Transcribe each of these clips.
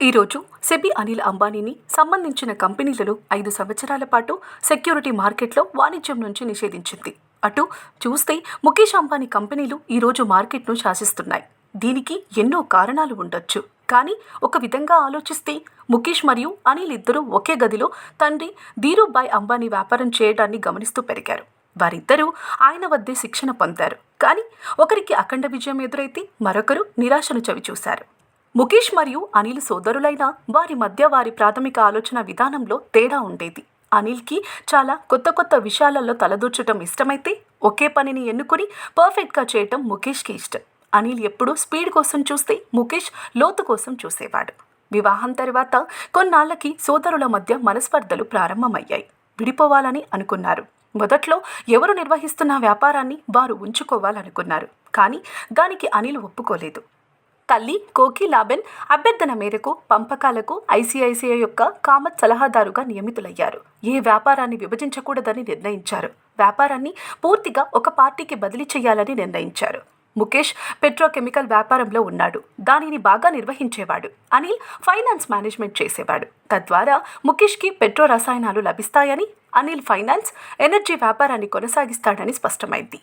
ఈరోజు సెబీ అనిల్ అంబానీని సంబంధించిన కంపెనీలను 5 సంవత్సరాల పాటు సెక్యూరిటీ మార్కెట్లో వాణిజ్యం నుంచి నిషేధించింది. అటు చూస్తే ముఖేష్ అంబానీ కంపెనీలు ఈరోజు మార్కెట్ను శాసిస్తున్నాయి. దీనికి ఎన్నో కారణాలు ఉండొచ్చు. కానీ ఒక విధంగా ఆలోచిస్తే ముఖేష్ మరియు అనిల్ ఇద్దరూ ఒకే గదిలో తండ్రి ధీరూభాయ్ అంబానీ వ్యాపారం చేయడాన్ని గమనిస్తూ పెరిగారు. వారిద్దరూ ఆయన వద్దే శిక్షణ పొందారు. కానీ ఒకరికి అఖండ విజయం ఎదురైతే మరొకరు నిరాశను చవిచూశారు. ముఖేష్ మరియు అనిల్ సోదరులైన వారి మధ్య వారి ప్రాథమిక ఆలోచన విధానంలో తేడా ఉండేది. అనిల్కి చాలా కొత్త విషయాలలో తలదూర్చడం ఇష్టమైతే ఒకే పనిని ఎన్నుకుని పర్ఫెక్ట్గా చేయటం ముఖేష్కి ఇష్టం. అనిల్ ఎప్పుడూ స్పీడ్ కోసం చూస్తే ముఖేష్ లోతు కోసం చూసేవాడు. వివాహం తర్వాత కొన్నాళ్లకి సోదరుల మధ్య మనస్పర్ధలు ప్రారంభమయ్యాయి. విడిపోవాలని అనుకున్నారు. మొదట్లో ఎవరు నిర్వహిస్తున్న వ్యాపారాన్ని వారు ఉంచుకోవాలనుకున్నారు. కానీ దానికి అనిల్ ఒప్పుకోలేదు. తల్లి కోకిలాబెన్ అభ్యర్థన మేరకు పంపకాలకు ఐసిఐసిఐ యొక్క కామత్ సలహాదారుగా నియమితులయ్యారు. ఏ వ్యాపారాన్ని విభజించకూడదని నిర్ణయించారు. వ్యాపారాన్ని పూర్తిగా ఒక పార్టీకి బదిలీ చేయాలని నిర్ణయించారు. ముఖేష్ పెట్రోకెమికల్ వ్యాపారంలో ఉన్నాడు. దానిని బాగా నిర్వహించేవాడు. అనిల్ ఫైనాన్స్ మేనేజ్మెంట్ చేసేవాడు. తద్వారా ముఖేష్కి పెట్రో రసాయనాలు లభిస్తాయని, అనిల్ ఫైనాన్స్, ఎనర్జీ వ్యాపారాన్ని కొనసాగిస్తాడని స్పష్టమైంది.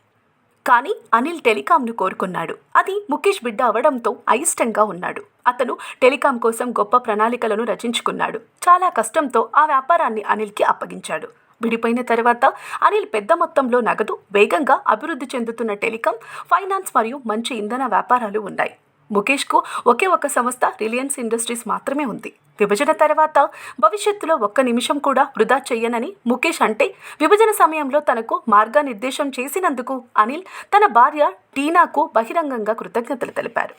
కానీ అనిల్ టెలికాంను కోరుకున్నాడు. అది ముఖేష్ బిడ్డ అవడంతో అయిష్టంగా ఉన్నాడు. అతను టెలికాం కోసం గొప్ప ప్రణాళికలను రచించుకున్నాడు. చాలా కష్టంతో ఆ వ్యాపారాన్ని అనిల్కి అప్పగించాడు. విడిపోయిన తర్వాత అనిల్ పెద్ద మొత్తంలో నగదు, వేగంగా అభివృద్ధి చెందుతున్న టెలికాం, ఫైనాన్స్ మరియు మంచి ఇంధన వ్యాపారాలు ఉన్నాయి. ముఖేష్కు ఒకే ఒక సంస్థ రిలయన్స్ ఇండస్ట్రీస్ మాత్రమే ఉంది. విభజన తర్వాత భవిష్యత్తులో ఒక్క నిమిషం కూడా వృధా చెయ్యనని ముఖేష్ అంటే, విభజన సమయంలో తనకు మార్గనిర్దేశం చేసినందుకు అనిల్ తన భార్య టీనాకు బహిరంగంగా కృతజ్ఞతలు తెలిపారు.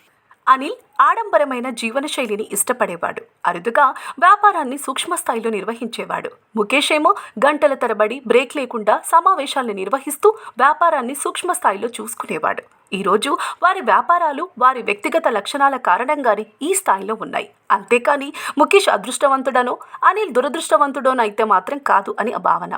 అనిల్ ఆడంబరమైన జీవనశైలిని ఇష్టపడేవాడు. అరుదుగా వ్యాపారాన్ని సూక్ష్మ స్థాయిలో నిర్వహించేవాడు. ముఖేష్ ఏమో గంటల తరబడి బ్రేక్ లేకుండా సమావేశాలను నిర్వహిస్తూ వ్యాపారాన్ని సూక్ష్మ స్థాయిలో చూసుకునేవాడు. ఈరోజు వారి వ్యాపారాలు వారి వ్యక్తిగత లక్షణాల కారణంగానే ఈ స్థాయిలో ఉన్నాయి. అంతేకాని ముఖేష్ అదృష్టవంతుడనో అనిల్ దురదృష్టవంతుడోనైతే మాత్రం కాదు అని భావన.